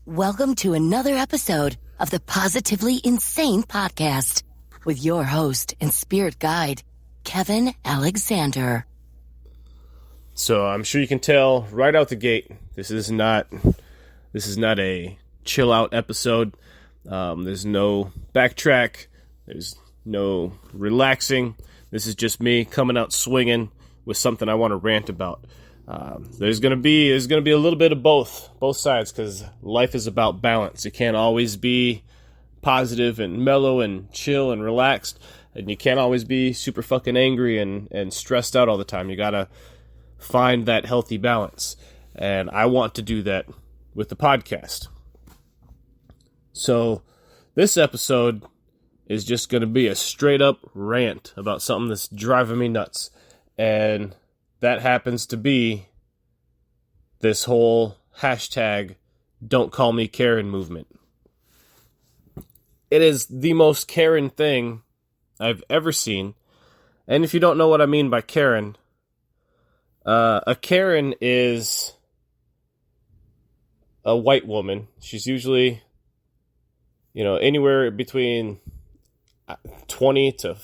Welcome to another episode of the Positively Insane Podcast with your host and spirit guide, Kevin Alexander. So I'm sure you can tell right out the gate, this is not a chill out episode. There's no backtrack. There's no relaxing. This is just me coming out swinging with something I want to rant about. There's gonna be a little bit of both sides, because life is about balance. You can't always be positive and mellow and chill and relaxed, and you can't always be super fucking angry and stressed out all the time. You gotta find that healthy balance, and I want to do that with the podcast. So this episode is just gonna be a straight up rant about something that's driving me nuts, and that happens to be this whole hashtag "Don't Call Me Karen" movement. It is the most Karen thing I've ever seen. And if you don't know what I mean by Karen, a Karen is a white woman. She's usually, anywhere between 20 to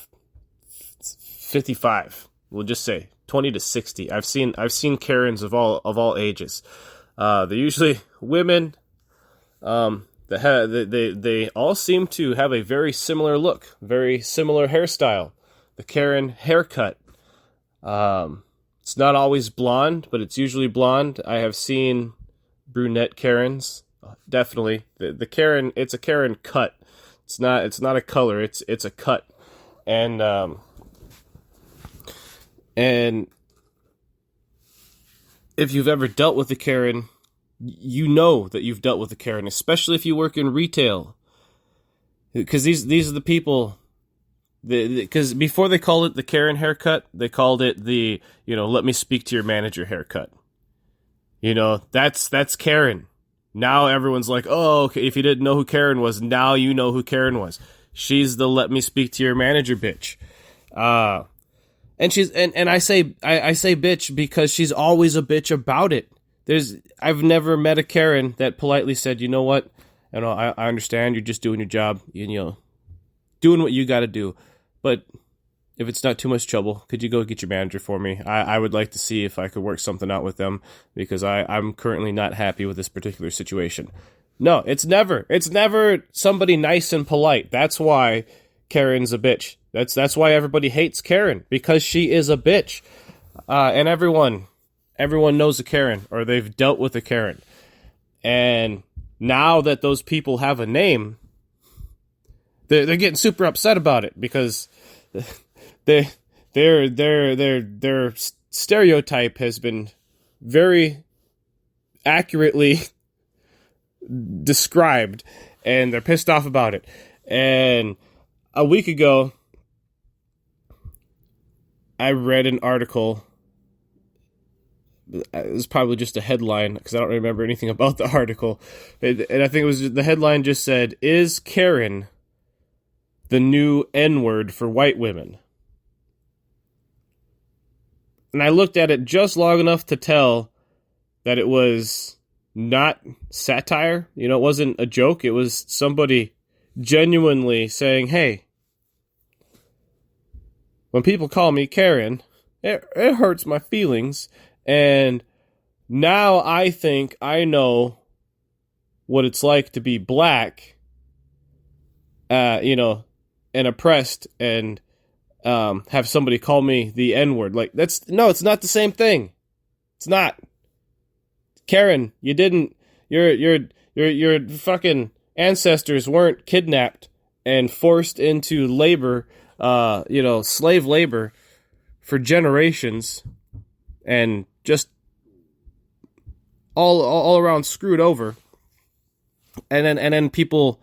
55. We'll just say 20 to 60. I've seen Karens of all ages. They're usually women. They all seem to have a very similar look, very similar hairstyle. The Karen haircut. It's not always blonde, but it's usually blonde. I have seen brunette Karens. Definitely. The Karen, it's a Karen cut. It's not a color, it's a cut. And if you've ever dealt with a Karen, you know that you've dealt with a Karen, especially if you work in retail. Because these are the people, because before they called it the Karen haircut, they called it the, let me speak to your manager haircut. That's Karen. Now everyone's like, oh, okay, if you didn't know who Karen was, now you know who Karen was. She's the let me speak to your manager bitch. And she's and I say bitch because she's always a bitch about it. I've never met a Karen that politely said, you know what, I understand you're just doing your job, doing what you got to do, but if it's not too much trouble, could you go get your manager for me? I would like to see if I could work something out with them, because I'm currently not happy with this particular situation. No, it's never somebody nice and polite. That's why Karen's a bitch. That's why everybody hates Karen, because she is a bitch. And everyone knows a Karen, or they've dealt with a Karen. And now that those people have a name, they're getting super upset about it, because their stereotype has been very accurately described, and they're pissed off about it. And a week ago, I read an article. It was probably just a headline, because I don't remember anything about the article. And I think the headline just said, "Is Karen the new N-word for white women?" And I looked at it just long enough to tell that it was not satire. It wasn't a joke. It was somebody genuinely saying, hey, when people call me Karen, it hurts my feelings, and now I think I know what it's like to be black, and oppressed, and have somebody call me the N-word. Like, it's not the same thing. It's not. Karen, your fucking ancestors weren't kidnapped and forced into labor, slave labor for generations, and just all around screwed over. And then people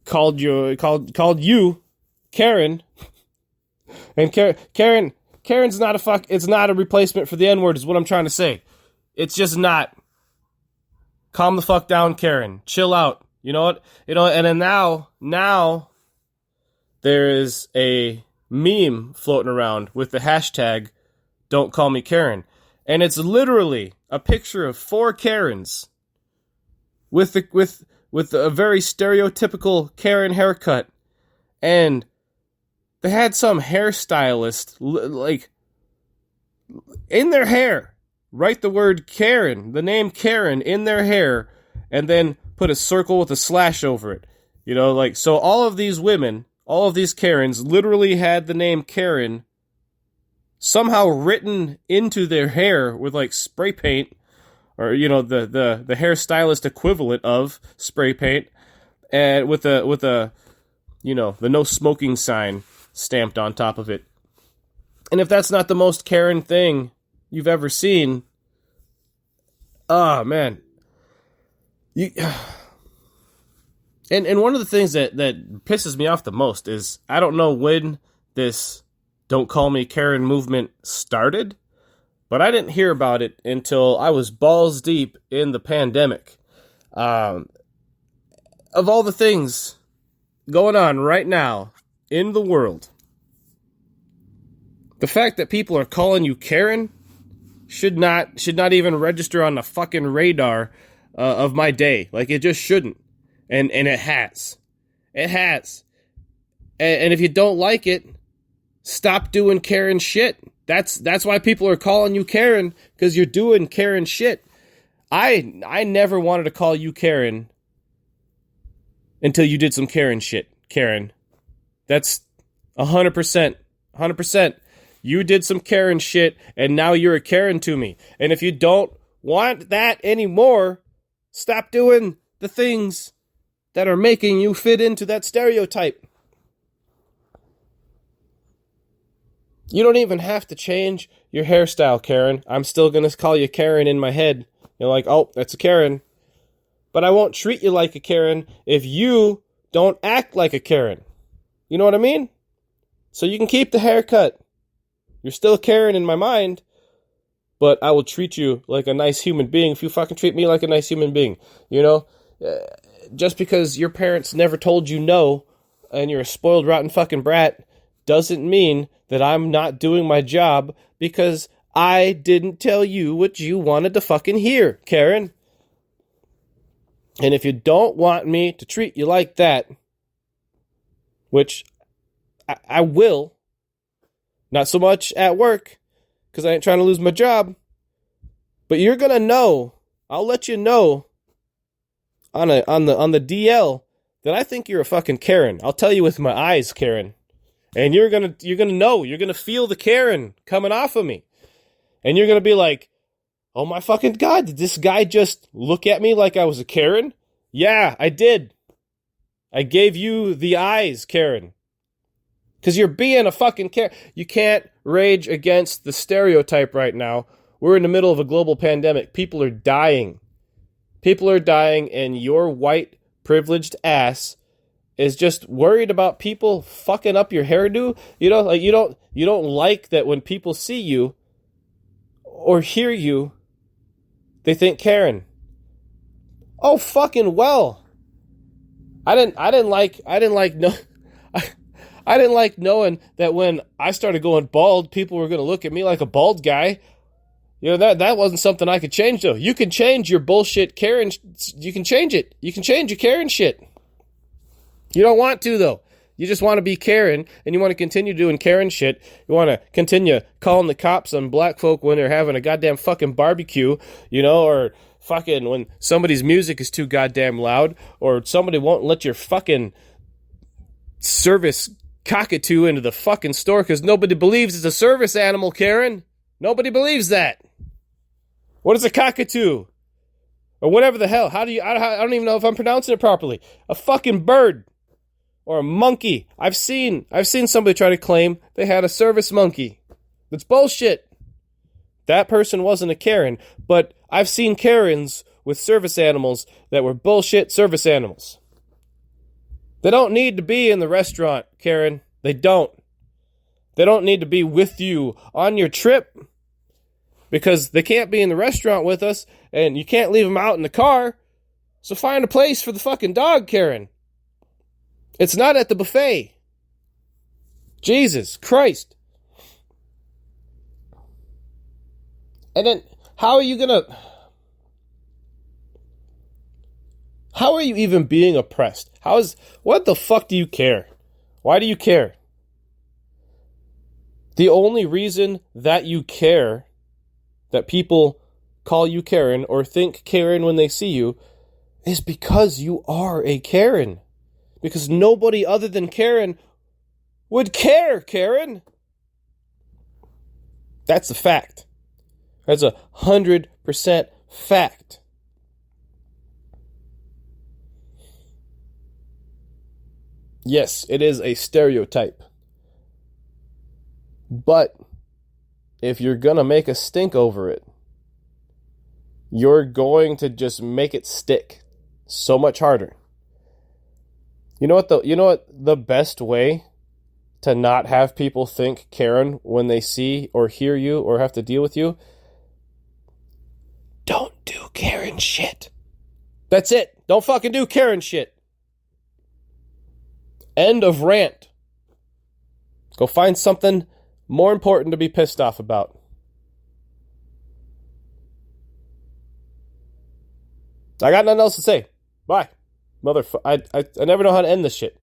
called you Karen, and Karen's not it's not a replacement for the N-word, is what I'm trying to say. It's just not. Calm the fuck down, Karen. Chill out. You know what? And then now there is a meme floating around with the hashtag "Don't Call Me Karen," and it's literally a picture of 4 Karens with a very stereotypical Karen haircut, and they had some hairstylist like in their hair write the word Karen, the name Karen in their hair, and then put a circle with a slash over it. You know, like, so all of these women, all of these Karens literally had the name Karen somehow written into their hair with like spray paint, or, you know, the hairstylist equivalent of spray paint, and with a you know, the no smoking sign stamped on top of it. And if that's not the most Karen thing you've ever seen, oh man. And one of the things that pisses me off the most is, I don't know when this Don't Call Me Karen movement started, but I didn't hear about it until I was balls deep in the pandemic. Of all the things going on right now in the world, the fact that people are calling you Karen should not even register on the fucking radar of my day. Like, it just shouldn't. And it has. It has. And if you don't like it, stop doing Karen shit. That's why people are calling you Karen, because you're doing Karen shit. I never wanted to call you Karen until you did some Karen shit, Karen. That's 100%. 100%. You did some Karen shit, and now you're a Karen to me. And if you don't want that anymore, stop doing the things that are making you fit into that stereotype. You don't even have to change your hairstyle, Karen. I'm still going to call you Karen in my head. You're like, oh, that's a Karen. But I won't treat you like a Karen if you don't act like a Karen. You know what I mean? So you can keep the haircut. You're still a Karen in my mind, but I will treat you like a nice human being if you fucking treat me like a nice human being. You know? Just because your parents never told you no and you're a spoiled, rotten fucking brat doesn't mean that I'm not doing my job because I didn't tell you what you wanted to fucking hear, Karen. And if you don't want me to treat you like that, which I will, not so much at work, because I ain't trying to lose my job, but you're gonna know, I'll let you know on the DL that I think you're a fucking Karen. I'll tell you with my eyes, Karen. And you're gonna know, you're gonna feel the Karen coming off of me. And you're gonna be like, oh my fucking God, did this guy just look at me like I was a Karen? Yeah, I did. I gave you the eyes, Karen. Because you're being a fucking Karen. You can't rage against the stereotype right now. We're in the middle of a global pandemic. People are dying. People are dying, and your white, privileged ass is just worried about people fucking up your hairdo. You know, like you don't like that when people see you or hear you, they think Karen. Oh fucking well. I didn't like knowing that when I started going bald, people were going to look at me like a bald guy. You know, that wasn't something I could change, though. You can change your bullshit Karen. You can change it. You can change your Karen shit. You don't want to, though. You just want to be Karen, and you want to continue doing Karen shit. You want to continue calling the cops on black folk when they're having a goddamn fucking barbecue, you know, or fucking when somebody's music is too goddamn loud, or somebody won't let your fucking service cockatoo into the fucking store because nobody believes it's a service animal, Karen. Nobody believes that. What is a cockatoo? Or whatever the hell. I don't even know if I'm pronouncing it properly. A fucking bird. Or a monkey. I've seen somebody try to claim they had a service monkey. That's bullshit. That person wasn't a Karen, but I've seen Karens with service animals that were bullshit service animals. They don't need to be in the restaurant, Karen. They don't. They don't need to be with you on your trip because they can't be in the restaurant with us and you can't leave them out in the car. So find a place for the fucking dog, Karen. It's not at the buffet. Jesus Christ. And then how are you gonna... How are you even being oppressed? What the fuck do you care? Why do you care? The only reason that you care, that people call you Karen or think Karen when they see you, is because you are a Karen. Because nobody other than Karen would care, Karen. That's a fact. That's 100% fact. Yes, it is a stereotype. But if you're going to make a stink over it, you're going to just make it stick so much harder. You know what the best way to not have people think Karen when they see or hear you or have to deal with you? Don't do Karen shit. That's it. Don't fucking do Karen shit. End of rant. Go find something more important to be pissed off about. I got nothing else to say. Bye. I never know how to end this shit.